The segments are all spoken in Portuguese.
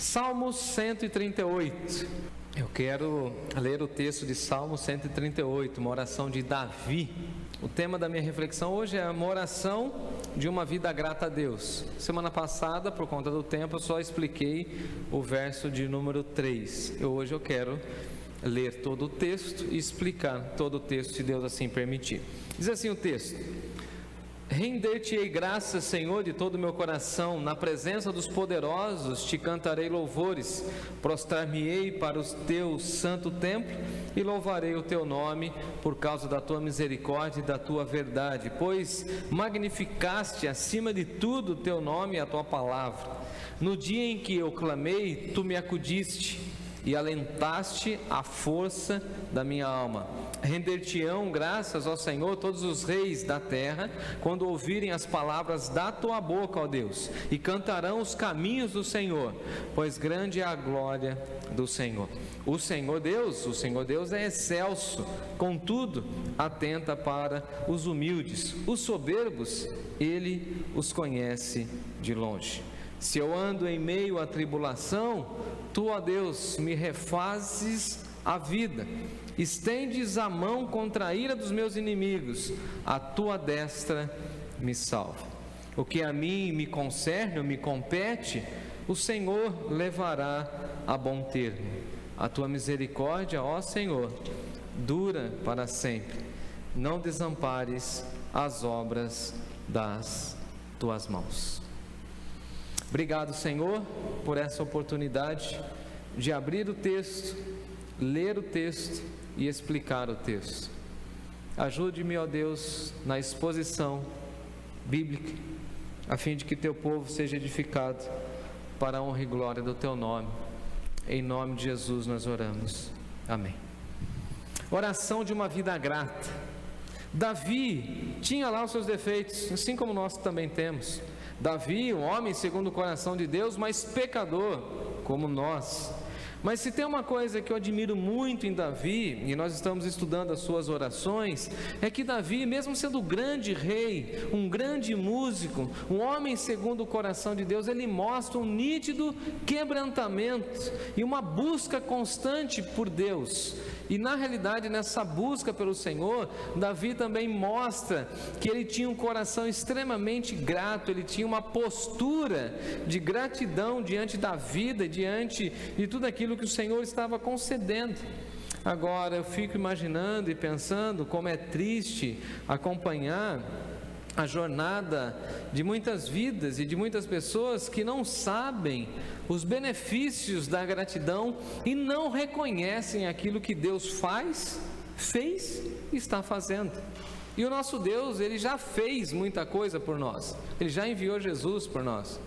Salmo 138. Eu quero ler o texto de Salmo 138, uma oração de Davi. O tema da minha reflexão hoje é uma oração de uma vida grata a Deus. Semana passada, por conta do tempo, eu só expliquei o verso de número 3. Hoje eu quero ler todo o texto e explicar todo o texto, se Deus assim permitir. Diz assim o texto: Render-te-ei graças, Senhor, de todo o meu coração, na presença dos poderosos te cantarei louvores, prostrar-me-ei para o teu santo templo e louvarei o teu nome por causa da tua misericórdia e da tua verdade, pois magnificaste acima de tudo o teu nome e a tua palavra. No dia em que eu clamei, tu me acudiste e alentaste a força da minha alma. Render-te-ão graças ao Senhor todos os reis da terra, quando ouvirem as palavras da tua boca, ó Deus, e cantarão os caminhos do Senhor, pois grande é a glória do Senhor. O Senhor Deus é excelso, contudo, atenta para os humildes. Os soberbos, Ele os conhece de longe. Se eu ando em meio à tribulação, tu, ó Deus, me refazes a vida, estendes a mão contra a ira dos meus inimigos, a tua destra me salva. O que a mim me concerne ou me compete, o Senhor levará a bom termo. A tua misericórdia, ó Senhor, dura para sempre. Não desampares as obras das tuas mãos. Obrigado, Senhor, por essa oportunidade de abrir o texto, ler o texto e explicar o texto. Ajude-me, ó Deus, na exposição bíblica, a fim de que teu povo seja edificado para a honra e glória do teu nome. Em nome de Jesus nós oramos. Amém. Oração de uma vida grata. Davi tinha lá os seus defeitos, assim como nós também temos. Davi, um homem segundo o coração de Deus, mas pecador, como nós. Mas se tem uma coisa que eu admiro muito em Davi, e nós estamos estudando as suas orações, é que Davi, mesmo sendo um grande rei, um grande músico, um homem segundo o coração de Deus, ele mostra um nítido quebrantamento e uma busca constante por Deus. E na realidade, nessa busca pelo Senhor, Davi também mostra que ele tinha um coração extremamente grato, ele tinha uma postura de gratidão diante da vida, diante de tudo aquilo que o Senhor estava concedendo. Agora eu fico imaginando e pensando como é triste acompanhar a jornada de muitas vidas e de muitas pessoas que não sabem os benefícios da gratidão e não reconhecem aquilo que Deus fez e está fazendo. E o nosso Deus, Ele já fez muita coisa por nós. Ele já enviou Jesus por nós.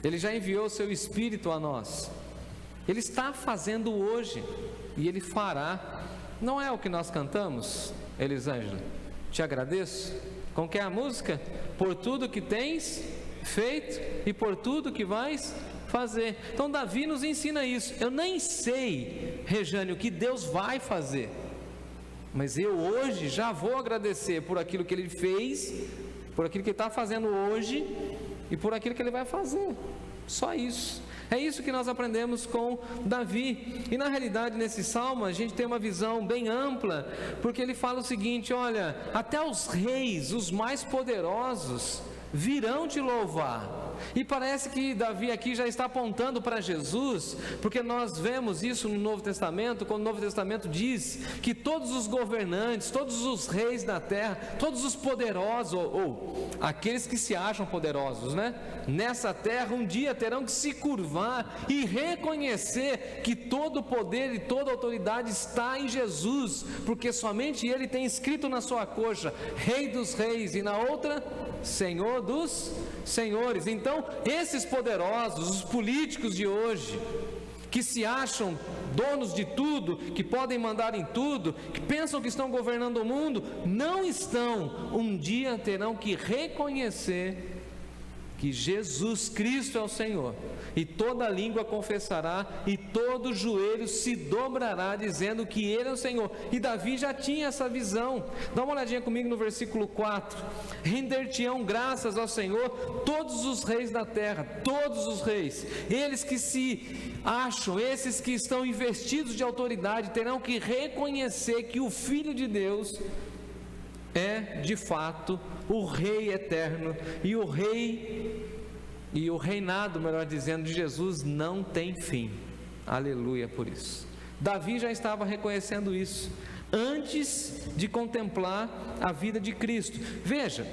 Ele já enviou o seu Espírito a nós. Ele está fazendo hoje e Ele fará. Não é o que nós cantamos, Elisângela? Te agradeço. Como que é a música? Por tudo que tens feito e por tudo que vais fazer. Então Davi nos ensina isso. Eu nem sei, Rejane, o que Deus vai fazer, mas eu hoje já vou agradecer por aquilo que Ele fez, por aquilo que Ele está fazendo hoje e por aquilo que Ele vai fazer. Só isso. É isso que nós aprendemos com Davi. E na realidade, nesse salmo, a gente tem uma visão bem ampla, porque ele fala o seguinte: olha, até os reis, os mais poderosos, virão te louvar. E parece que Davi aqui já está apontando para Jesus, porque nós vemos isso no Novo Testamento, quando o Novo Testamento diz que todos os governantes, todos os reis da terra, todos os poderosos, ou aqueles que se acham poderosos, né? Nessa terra um dia terão que se curvar e reconhecer que todo o poder e toda a autoridade está em Jesus, porque somente Ele tem escrito na sua coxa, Rei dos Reis, e na outra, Senhor dos Senhores. Então, esses poderosos, os políticos de hoje, que se acham donos de tudo, que podem mandar em tudo, que pensam que estão governando o mundo, não estão. Um dia terão que reconhecer que Jesus Cristo é o Senhor, e toda língua confessará, e todo joelho se dobrará, dizendo que Ele é o Senhor. E Davi já tinha essa visão. Dá uma olhadinha comigo no versículo 4: render-te-ão graças ao Senhor todos os reis da terra, todos os reis, eles que se acham, esses que estão investidos de autoridade, terão que reconhecer que o Filho de Deus é de fato o Rei eterno, e o reinado, melhor dizendo, de Jesus não tem fim. Aleluia por isso. Davi já estava reconhecendo isso antes de contemplar a vida de Cristo. Veja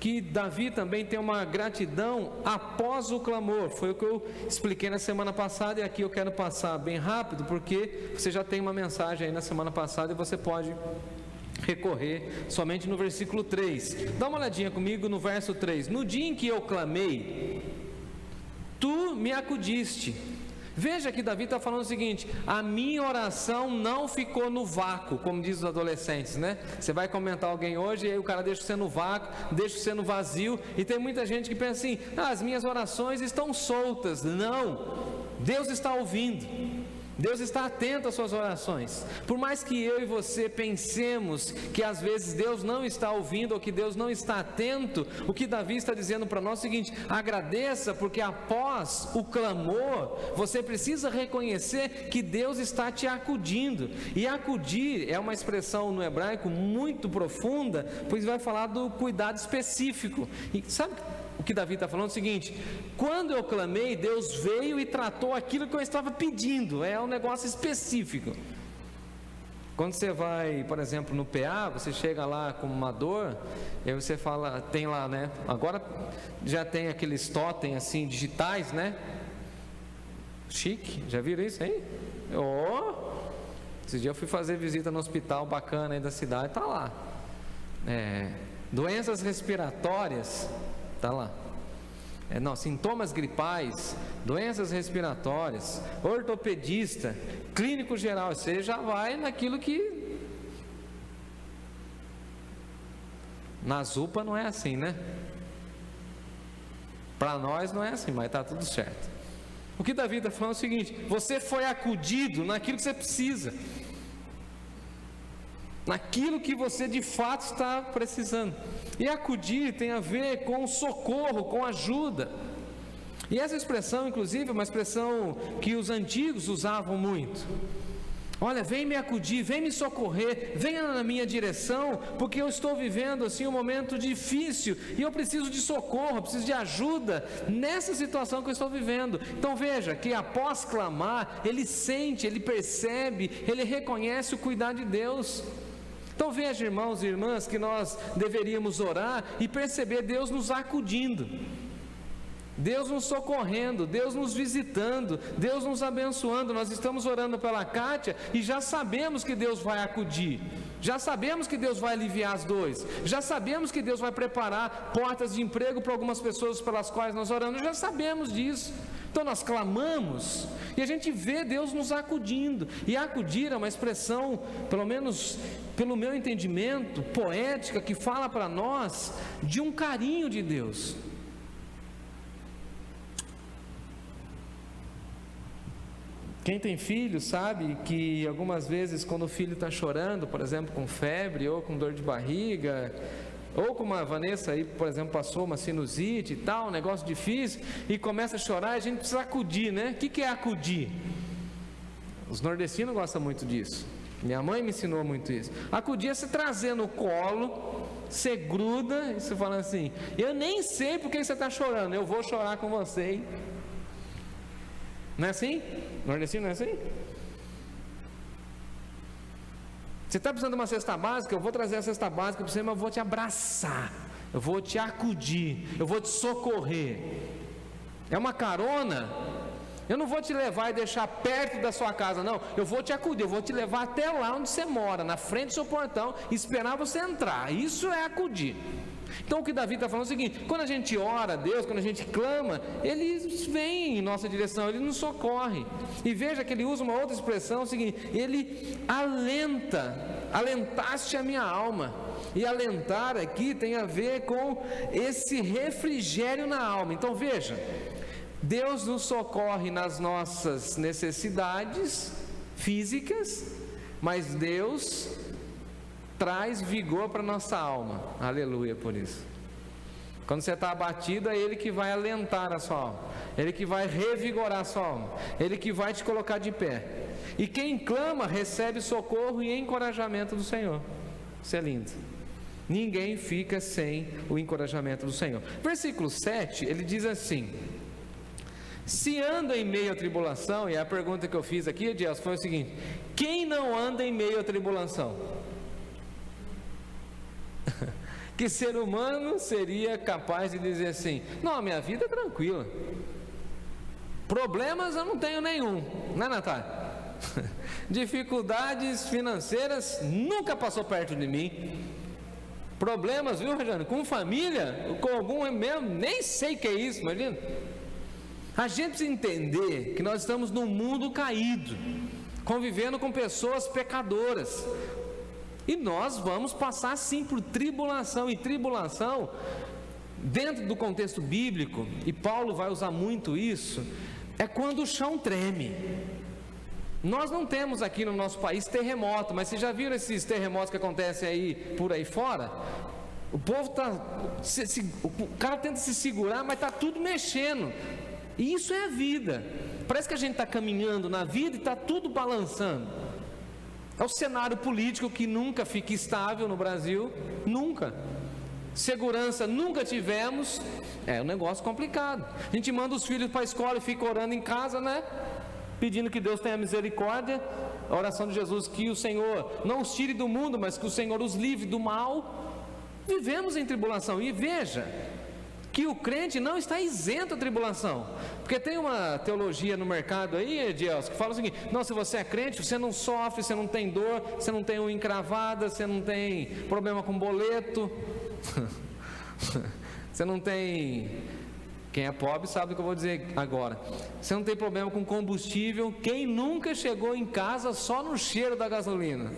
que Davi também tem uma gratidão após o clamor. Foi o que eu expliquei na semana passada, e aqui eu quero passar bem rápido, porque você já tem uma mensagem aí na semana passada e você pode recorrer somente no versículo 3. Dá uma olhadinha comigo no verso 3: no dia em que eu clamei, tu me acudiste. Veja que Davi está falando o seguinte: a minha oração não ficou no vácuo, como diz os adolescentes, né? Você vai comentar alguém hoje, e aí o cara deixa você no vácuo, deixa você no vazio, e tem muita gente que pensa assim: as minhas orações estão soltas. Não, Deus está ouvindo, Deus está atento às suas orações. Por mais que eu e você pensemos que às vezes Deus não está ouvindo, ou que Deus não está atento, o que Davi está dizendo para nós é o seguinte: agradeça, porque após o clamor, você precisa reconhecer que Deus está te acudindo. E acudir é uma expressão no hebraico muito profunda, pois vai falar do cuidado específico. E sabe o que Davi está falando? É o seguinte: quando eu clamei, Deus veio e tratou aquilo que eu estava pedindo. É um negócio específico. Quando você vai, por exemplo, no PA, você chega lá com uma dor, e aí você fala, tem lá, né? Agora já tem aqueles totem assim digitais, né? Chique, já viram isso aí? Esse dia eu fui fazer visita no hospital bacana aí da cidade, tá lá. Doenças respiratórias, tá lá. Sintomas gripais, doenças respiratórias, ortopedista, clínico geral. Você já vai naquilo que na UPA não é assim, né? Para nós não é assim, mas está tudo certo. O que Davi está falando é o seguinte: você foi acudido naquilo que você precisa, naquilo que você de fato está precisando. E acudir tem a ver com socorro, com ajuda. E essa expressão, inclusive, é uma expressão que os antigos usavam muito. Olha, vem me acudir, vem me socorrer, venha na minha direção, porque eu estou vivendo assim um momento difícil, e eu preciso de socorro, eu preciso de ajuda nessa situação que eu estou vivendo. Então veja que após clamar, ele sente, ele percebe, ele reconhece o cuidado de Deus. Então veja, irmãos e irmãs, que nós deveríamos orar e perceber Deus nos acudindo, Deus nos socorrendo, Deus nos visitando, Deus nos abençoando. Nós estamos orando pela Kátia e já sabemos que Deus vai acudir, já sabemos que Deus vai aliviar as dores, já sabemos que Deus vai preparar portas de emprego para algumas pessoas pelas quais nós oramos, já sabemos disso. Então nós clamamos e a gente vê Deus nos acudindo. E acudir é uma expressão, pelo menos pelo meu entendimento, poética, que fala para nós de um carinho de Deus. Quem tem filho sabe que algumas vezes quando o filho está chorando, por exemplo, com febre ou com dor de barriga, ou como a Vanessa aí, por exemplo, passou uma sinusite e tal, um negócio difícil, e começa a chorar, a gente precisa acudir, né? O que é acudir? Os nordestinos gostam muito disso. Minha mãe me ensinou muito isso. Acudir é se trazer no colo, você gruda e você fala assim: eu nem sei por que você está chorando, eu vou chorar com você, hein? Não é assim? Nordestino não é assim? Você está precisando de uma cesta básica? Eu vou trazer a cesta básica para você, mas eu vou te abraçar, eu vou te acudir, eu vou te socorrer. É uma carona? Eu não vou te levar e deixar perto da sua casa, não. Eu vou te acudir, eu vou te levar até lá onde você mora, na frente do seu portão, e esperar você entrar. Isso é acudir. Então o que Davi está falando é o seguinte: quando a gente ora a Deus, quando a gente clama, Ele vem em nossa direção, Ele nos socorre. E veja que Ele usa uma outra expressão, é o seguinte: Ele alenta alentaste a minha alma. E alentar aqui tem a ver com esse refrigério na alma. Então veja, Deus nos socorre nas nossas necessidades físicas, mas Deus traz vigor para a nossa alma. Aleluia por isso. Quando você está abatido, é Ele que vai alentar a sua alma, Ele que vai revigorar a sua alma, Ele que vai te colocar de pé. E quem clama recebe socorro e encorajamento do Senhor. Isso é lindo. Ninguém fica sem o encorajamento do Senhor. Versículo 7, ele diz assim: se anda em meio à tribulação, e a pergunta que eu fiz aqui, Edielson, foi o seguinte: quem não anda em meio à tribulação? Que ser humano seria capaz de dizer assim: não, a minha vida é tranquila, problemas eu não tenho nenhum, né, Natália? Dificuldades financeiras nunca passou perto de mim. Problemas, viu, Rejane? Com família, com algum mesmo, nem sei o que é isso, imagina. A gente precisa entender que nós estamos num mundo caído, convivendo com pessoas pecadoras, e nós vamos passar sim por tribulação. E tribulação, dentro do contexto bíblico, e Paulo vai usar muito isso, é quando o chão treme. Nós não temos aqui no nosso país terremoto, mas vocês já viram esses terremotos que acontecem aí por aí fora? O povo está, o cara tenta se segurar, mas está tudo mexendo. E isso é a vida. Parece que a gente está caminhando na vida e está tudo balançando. É o cenário político que nunca fica estável no Brasil, nunca. Segurança nunca tivemos. É um negócio complicado. A gente manda os filhos para a escola e fica orando em casa, né? Pedindo que Deus tenha misericórdia. A oração de Jesus, que o Senhor não os tire do mundo, mas que o Senhor os livre do mal. Vivemos em tribulação. E veja que o crente não está isento à tribulação, porque tem uma teologia no mercado aí, Edielson, que fala o seguinte: não, se você é crente, você não sofre, você não tem dor, você não tem unha encravada, você não tem problema com boleto, você não tem... Quem é pobre sabe o que eu vou dizer agora. Você não tem problema com combustível. Quem nunca chegou em casa só no cheiro da gasolina,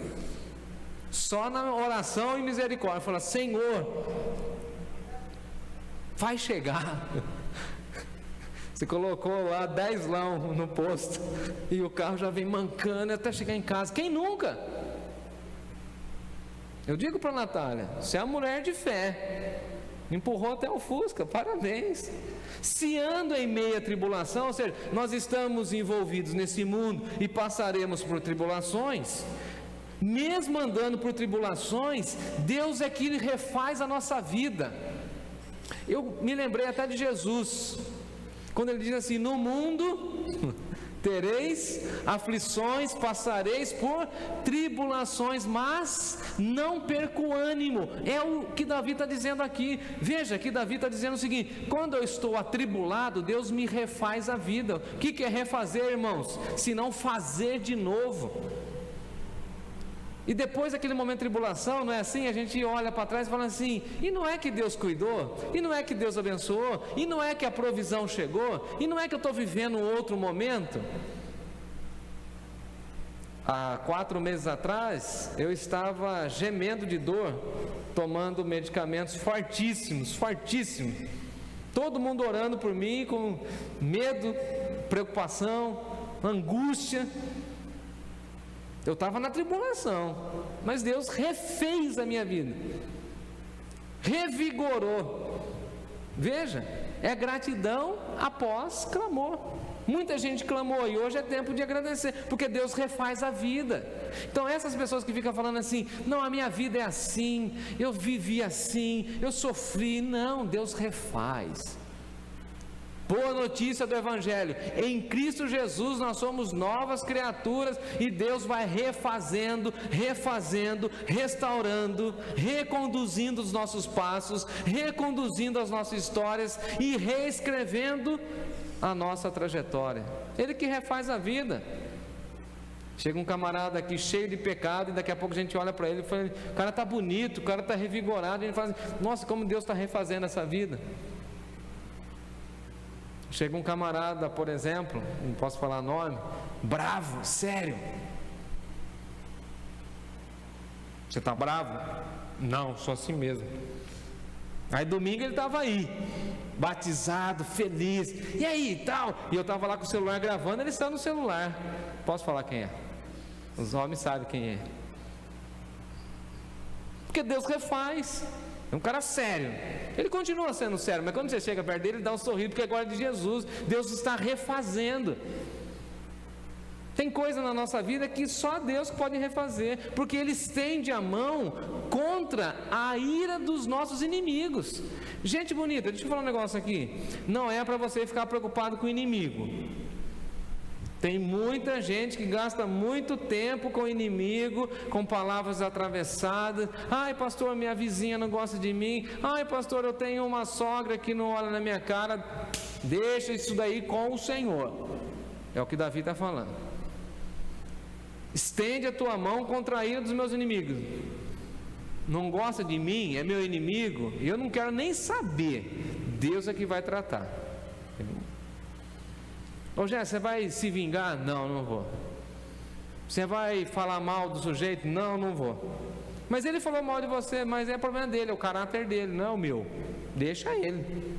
só na oração e misericórdia, fala: Senhor, vai chegar. Você colocou lá 10 lão no posto e o carro já vem mancando até chegar em casa. Quem nunca? Eu digo para a Natália: você é uma mulher de fé, empurrou até o Fusca, parabéns. Se anda em meio à tribulação, ou seja, nós estamos envolvidos nesse mundo e passaremos por tribulações. Mesmo andando por tribulações, Deus é que refaz a nossa vida. Eu me lembrei até de Jesus, quando ele diz assim: no mundo tereis aflições, passareis por tribulações, mas não perca o ânimo. É o que Davi está dizendo aqui. Veja que Davi está dizendo o seguinte: quando eu estou atribulado, Deus me refaz a vida. O que é refazer, irmãos? Se não fazer de novo. E depois daquele momento de tribulação, não é assim? A gente olha para trás e fala assim: e não é que Deus cuidou? E não é que Deus abençoou? E não é que a provisão chegou? E não é que eu estou vivendo um outro momento? Há 4 meses atrás, eu estava gemendo de dor, tomando medicamentos fortíssimos, fortíssimos. Todo mundo orando por mim, com medo, preocupação, angústia. Eu estava na tribulação, mas Deus refez a minha vida, revigorou. Veja, é gratidão após clamor. Muita gente clamou e hoje é tempo de agradecer, porque Deus refaz a vida. Então essas pessoas que ficam falando assim: não, a minha vida é assim, eu vivi assim, eu sofri. Não, Deus refaz. Boa notícia do Evangelho: em Cristo Jesus nós somos novas criaturas e Deus vai refazendo, restaurando, reconduzindo os nossos passos, reconduzindo as nossas histórias e reescrevendo a nossa trajetória. Ele que refaz a vida. Chega um camarada aqui cheio de pecado e daqui a pouco a gente olha para ele e fala: o cara está bonito, o cara está revigorado. E a gente fala assim: nossa, como Deus está refazendo essa vida. Chega um camarada, por exemplo, não posso falar nome, bravo, sério. Você está bravo? Não, sou assim mesmo. Aí domingo ele estava aí, batizado, feliz. E aí, tal? E eu estava lá com o celular gravando, ele está no celular. Posso falar quem é? Os homens sabem quem é. Porque Deus refaz. É um cara sério. Ele continua sendo sério, mas quando você chega perto dele, ele dá um sorriso, porque é glória de Jesus. Deus está refazendo. Tem coisa na nossa vida que só Deus pode refazer, porque Ele estende a mão contra a ira dos nossos inimigos. Gente bonita, deixa eu falar um negócio aqui. Não é para você ficar preocupado com o inimigo. Tem muita gente que gasta muito tempo com o inimigo, com palavras atravessadas. Ai, pastor, minha vizinha não gosta de mim. Ai, pastor, eu tenho uma sogra que não olha na minha cara. Deixa isso daí com o Senhor. É o que Davi está falando. Estende a tua mão contra a ira dos meus inimigos. Não gosta de mim, é meu inimigo, e eu não quero nem saber. Deus é que vai tratar. Ô Jé, você vai se vingar? Não, não vou. Você vai falar mal do sujeito? Não, não vou. Mas ele falou mal de você, mas é problema dele, é o caráter dele, não é o meu. Deixa ele.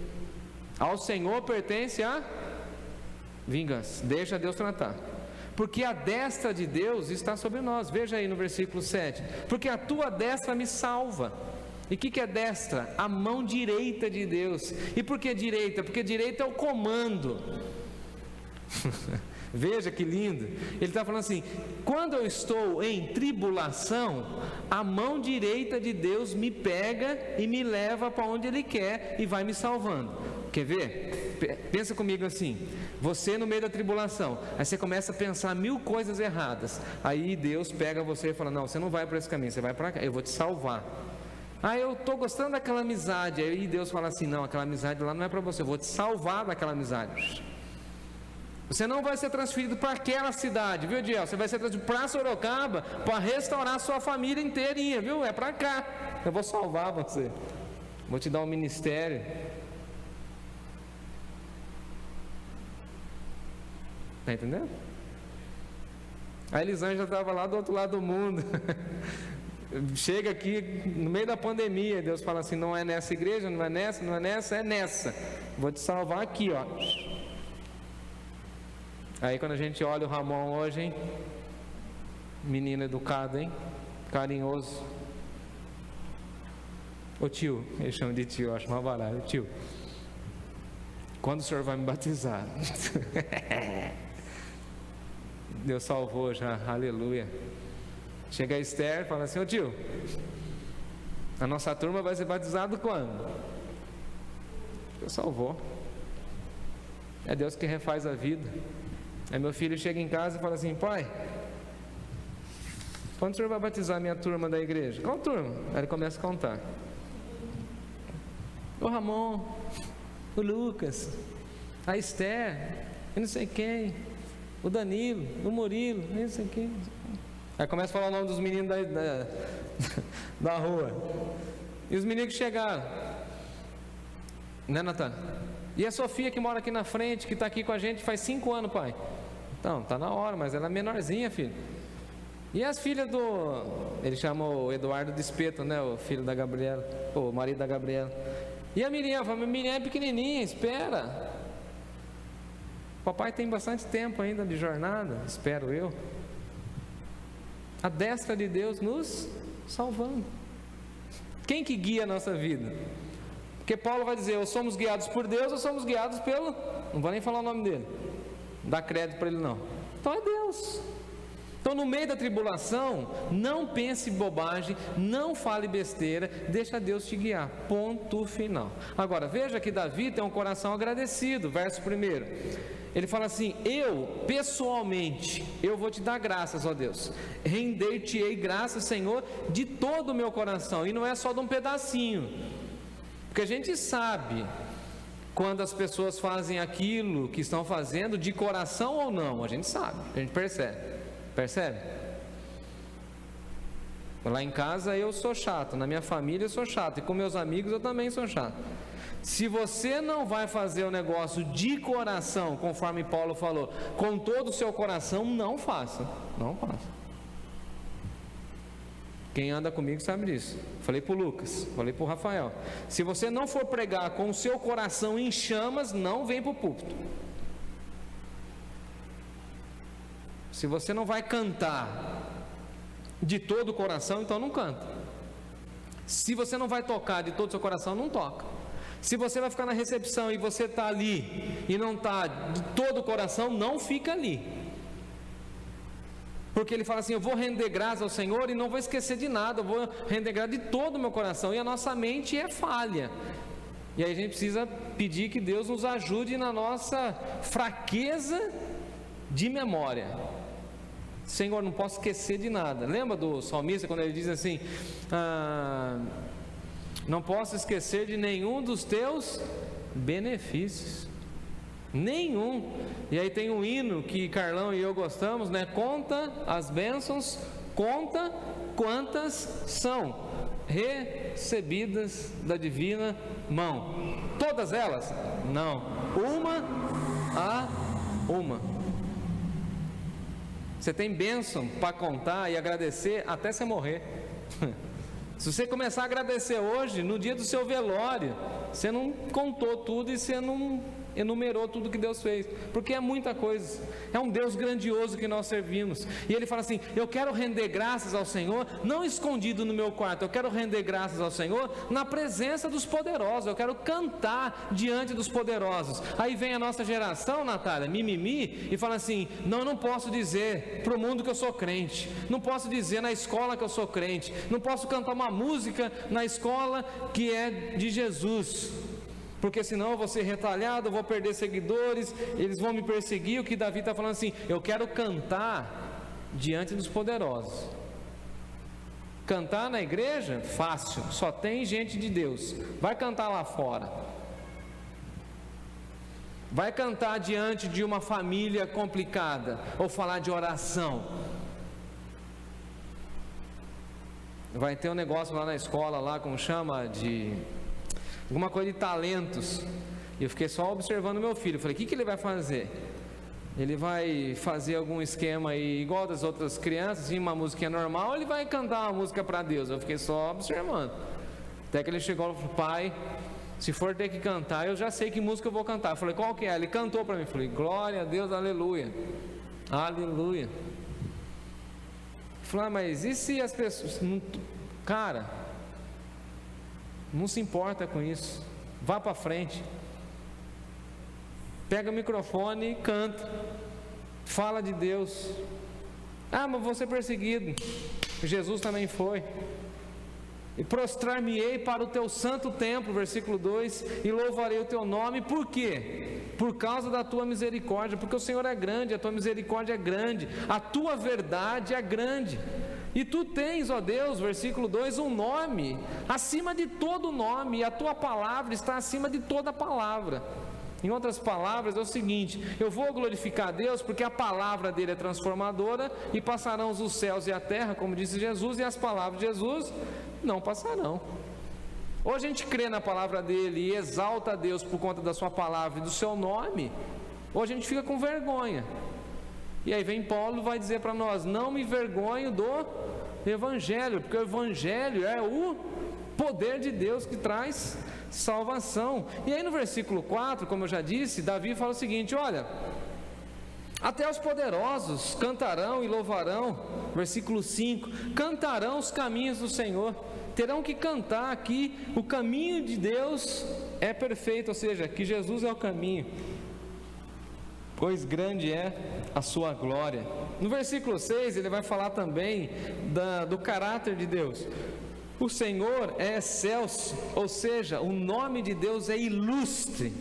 Ao Senhor pertence a vingança. Deixa Deus tratar. Porque a destra de Deus está sobre nós. Veja aí no versículo 7. Porque a tua destra me salva. E o que é destra? A mão direita de Deus. E por que direita? Porque direita é o comando. Veja que lindo. Ele está falando assim: quando eu estou em tribulação, a mão direita de Deus me pega e me leva para onde Ele quer e vai me salvando. Quer ver? Pensa comigo assim: você no meio da tribulação, aí você começa a pensar 1000 coisas erradas. Aí Deus pega você e fala: não, você não vai para esse caminho, você vai para cá, eu vou te salvar. Ah, eu estou gostando daquela amizade. Aí Deus fala assim: não, aquela amizade lá não é para você, eu vou te salvar daquela amizade. Você não vai ser transferido para aquela cidade, viu, Diel? Você vai ser transferido para Sorocaba para restaurar a sua família inteirinha, viu? É para cá. Eu vou salvar você. Vou te dar um ministério. Está entendendo? A Elisângela estava lá do outro lado do mundo. Chega aqui no meio da pandemia, Deus fala assim: não é nessa igreja, não é nessa, não é nessa, é nessa. Vou te salvar aqui, ó. Aí quando a gente olha o Ramon hoje, hein? Menino educado, hein? Carinhoso. Ô tio, ele chama de tio, eu acho mais barato. Tio, quando o senhor vai me batizar? Deus salvou já, aleluia. Chega a Esther e fala assim: ô tio, a nossa turma vai ser batizado quando? Deus salvou. É Deus que refaz a vida. Aí meu filho chega em casa e fala assim: pai, quando o senhor vai batizar a minha turma da igreja? Qual turma? Aí ele começa a contar: o Ramon, o Lucas, a Esther, e não sei quem, o Danilo, o Murilo, e não sei quem. Aí começa a falar o nome dos meninos da rua. E os meninos que chegaram, né, Natan? E a Sofia que mora aqui na frente, que está aqui com a gente faz 5 anos, pai. Então, está na hora, mas ela é menorzinha, filho. E as filhas do... Ele chama o Eduardo de Espeto, né? O filho da Gabriela, o marido da Gabriela. E a Miriam, fala: Miriam é pequenininha, espera. Papai tem bastante tempo ainda de jornada, espero eu. A destra de Deus nos salvando. Quem que guia a nossa vida? Porque Paulo vai dizer: ou somos guiados por Deus, ou somos guiados pelo... Não vou nem falar o nome dele, não dá crédito para ele não. Então é Deus. Então no meio da tribulação, não pense bobagem, não fale besteira, deixa Deus te guiar, ponto final. Agora veja que Davi tem um coração agradecido. Verso 1, ele fala assim: eu pessoalmente, eu vou te dar graças, ó Deus, render-te-ei graças, Senhor, de todo o meu coração. E não é só de um pedacinho, porque a gente sabe quando as pessoas fazem aquilo que estão fazendo de coração ou não. A gente sabe, a gente percebe? Lá em casa eu sou chato, na minha família eu sou chato, e com meus amigos eu também sou chato. Se você não vai fazer o negócio de coração, conforme Paulo falou, com todo o seu coração, não faça. Não faça. Quem anda comigo sabe disso. Falei para o Lucas, falei para o Rafael. Se você não for pregar com o seu coração em chamas, não vem para o púlpito. Se você não vai cantar de todo o coração, então não canta. Se você não vai tocar de todo o seu coração, não toca. Se você vai ficar na recepção e você está ali e não está de todo o coração, não fica ali. Porque ele fala assim, eu vou render graças ao Senhor e não vou esquecer de nada, eu vou render graças de todo o meu coração. E a nossa mente é falha. E aí a gente precisa pedir que Deus nos ajude na nossa fraqueza de memória. Senhor, não posso esquecer de nada. Lembra do salmista quando ele diz assim, não posso esquecer de nenhum dos teus benefícios. Nenhum. E aí tem um hino que Carlão e eu gostamos, né? Conta as bênçãos, conta quantas são recebidas da divina mão. Todas elas? Não. Uma a uma. Você tem bênção para contar e agradecer até você morrer. Se você começar a agradecer hoje, no dia do seu velório, você não contou tudo e você não enumerou tudo que Deus fez, porque é muita coisa. É um Deus grandioso que nós servimos. E ele fala assim, eu quero render graças ao Senhor, não escondido no meu quarto, eu quero render graças ao Senhor na presença dos poderosos, eu quero cantar diante dos poderosos. Aí vem a nossa geração, Natália, mimimi, e fala assim, não, eu não posso dizer para o mundo que eu sou crente, não posso dizer na escola que eu sou crente, não posso cantar uma música na escola que é de Jesus, porque senão eu vou ser retalhado, eu vou perder seguidores, eles vão me perseguir. O que Davi está falando assim, eu quero cantar diante dos poderosos. Cantar na igreja? Fácil, só tem gente de Deus. Vai cantar lá fora. Vai cantar diante de uma família complicada, ou falar de oração. Vai ter um negócio lá na escola, lá como chama, de alguma coisa de talentos. E eu fiquei só observando meu filho. Eu falei, o que ele vai fazer? Ele vai fazer algum esquema aí, igual das outras crianças, assim, uma musiquinha normal, ou ele vai cantar uma música para Deus? Eu fiquei só observando. Até que ele chegou e falou, pai, se for ter que cantar, eu já sei que música eu vou cantar. Eu falei, qual que é? Ele cantou para mim. Eu falei, glória a Deus, aleluia. Aleluia. Eu falei, mas e se as pessoas... Cara, não se importa com isso. Vá para frente. Pega o microfone e canta. Fala de Deus. Ah, mas vou ser perseguido. Jesus também foi. E prostrar-me-ei para o teu santo templo, versículo 2, e louvarei o teu nome. Por quê? Por causa da tua misericórdia. Porque o Senhor é grande, a tua misericórdia é grande, a tua verdade é grande. E tu tens, ó Deus, versículo 2, um nome acima de todo nome, e a tua palavra está acima de toda palavra. Em outras palavras, é o seguinte, eu vou glorificar a Deus porque a palavra dele é transformadora, e passarão os céus e a terra, como disse Jesus, e as palavras de Jesus não passarão. Ou a gente crê na palavra dele e exalta a Deus por conta da sua palavra e do seu nome, ou a gente fica com vergonha. E aí vem Paulo e vai dizer para nós, não me envergonho do Evangelho, porque o Evangelho é o poder de Deus que traz salvação. E aí no versículo 4, como eu já disse, Davi fala o seguinte, olha, até os poderosos cantarão e louvarão, versículo 5, cantarão os caminhos do Senhor, terão que cantar que o caminho de Deus é perfeito, ou seja, que Jesus é o caminho, pois grande é a sua glória. No versículo 6 ele vai falar também do caráter de Deus. O Senhor é excelso, ou seja, o nome de Deus é ilustre.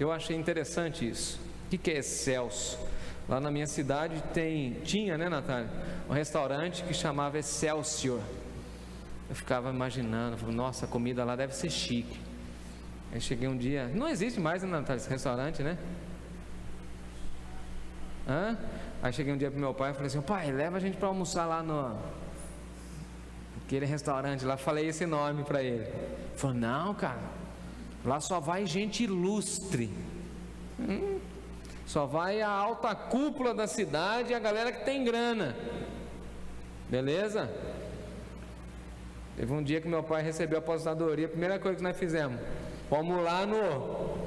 Eu achei interessante isso. O que é excelso? Lá na minha cidade tinha, né, Natália, um restaurante que chamava Excelsior. Eu ficava imaginando, falei, nossa, a comida lá deve ser chique. Aí cheguei um dia, não existe mais, né, Natália, esse restaurante, né? Aí cheguei um dia pro meu pai e falei assim, pai, leva a gente para almoçar lá aquele restaurante lá. Falei esse nome para ele. Ele falou, não, cara, lá só vai gente ilustre, só vai a alta cúpula da cidade e a galera que tem grana, beleza? Teve um dia que meu pai recebeu a aposentadoria, a primeira coisa que nós fizemos, vamos lá no...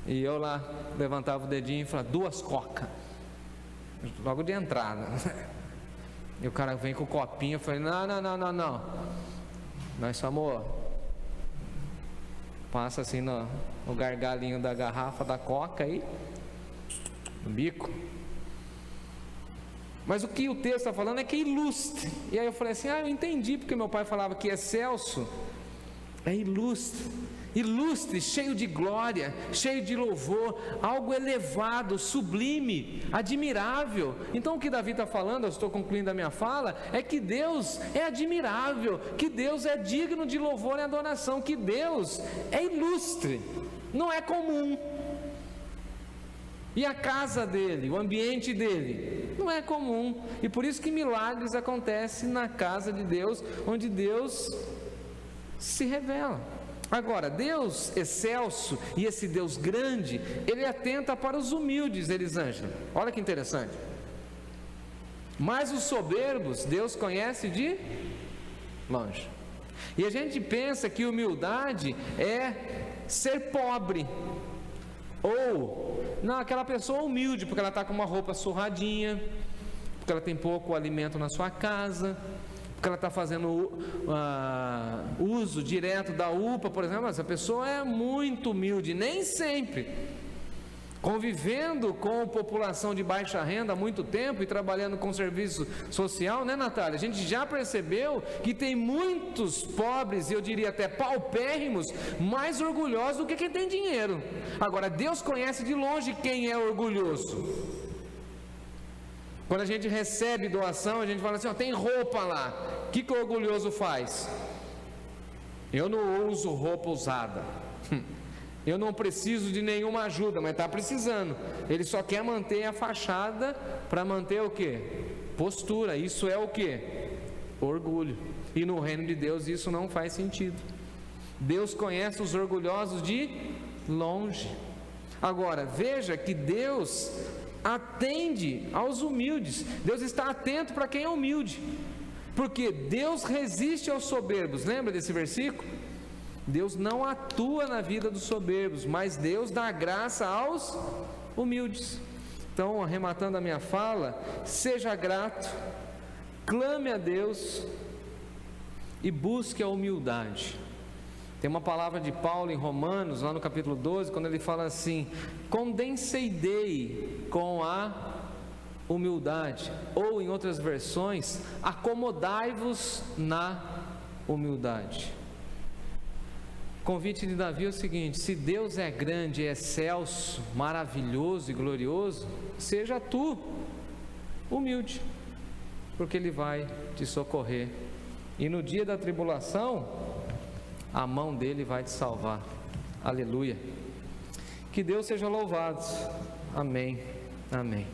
E eu lá levantava o dedinho e falava, 2 cocas, logo de entrada. E o cara vem com o copinho, eu falei, não, nós somos... Passa assim no gargalinho da garrafa da coca aí, no bico. Mas o que o texto está falando é que é ilustre. E aí eu falei assim, eu entendi porque meu pai falava que excelso é ilustre. Ilustre, cheio de glória, cheio de louvor, algo elevado, sublime, admirável. Então o que Davi está falando, eu estou concluindo a minha fala, é que Deus é admirável, que Deus é digno de louvor e adoração, que Deus é ilustre, não é comum. E a casa dele, o ambiente dele, não é comum. E por isso que milagres acontecem na casa de Deus, onde Deus se revela. Agora, Deus excelso e esse Deus grande, Ele atenta para os humildes, Elisângela. Olha que interessante. Mas os soberbos, Deus conhece de longe. E a gente pensa que humildade é ser pobre. Ou, não, aquela pessoa humilde, porque ela está com uma roupa surradinha, porque ela tem pouco alimento na sua casa, porque ela está fazendo uso direto da UPA, por exemplo. Essa pessoa é muito humilde, nem sempre. Convivendo com população de baixa renda há muito tempo e trabalhando com serviço social, né, Natália? A gente já percebeu que tem muitos pobres, e eu diria até paupérrimos, mais orgulhosos do que quem tem dinheiro. Agora, Deus conhece de longe quem é orgulhoso. Quando a gente recebe doação, a gente fala assim, tem roupa lá. O que o orgulhoso faz? Eu não uso roupa usada. Eu não preciso de nenhuma ajuda, mas está precisando. Ele só quer manter a fachada para manter o quê? Postura. Isso é o quê? Orgulho. E no reino de Deus isso não faz sentido. Deus conhece os orgulhosos de longe. Agora, veja que Deus atende aos humildes. Deus está atento para quem é humilde, porque Deus resiste aos soberbos. Lembra desse versículo? Deus não atua na vida dos soberbos, mas Deus dá graça aos humildes. Então, arrematando a minha fala, seja grato, clame a Deus e busque a humildade. Tem uma palavra de Paulo em Romanos, lá no capítulo 12, quando ele fala assim: condescendei com a humildade, ou em outras versões, acomodai-vos na humildade. O convite de Davi é o seguinte: se Deus é grande, excelso, maravilhoso e glorioso, seja tu humilde, porque Ele vai te socorrer, e no dia da tribulação a mão dele vai te salvar. Aleluia. Que Deus seja louvado. Amém. Amém.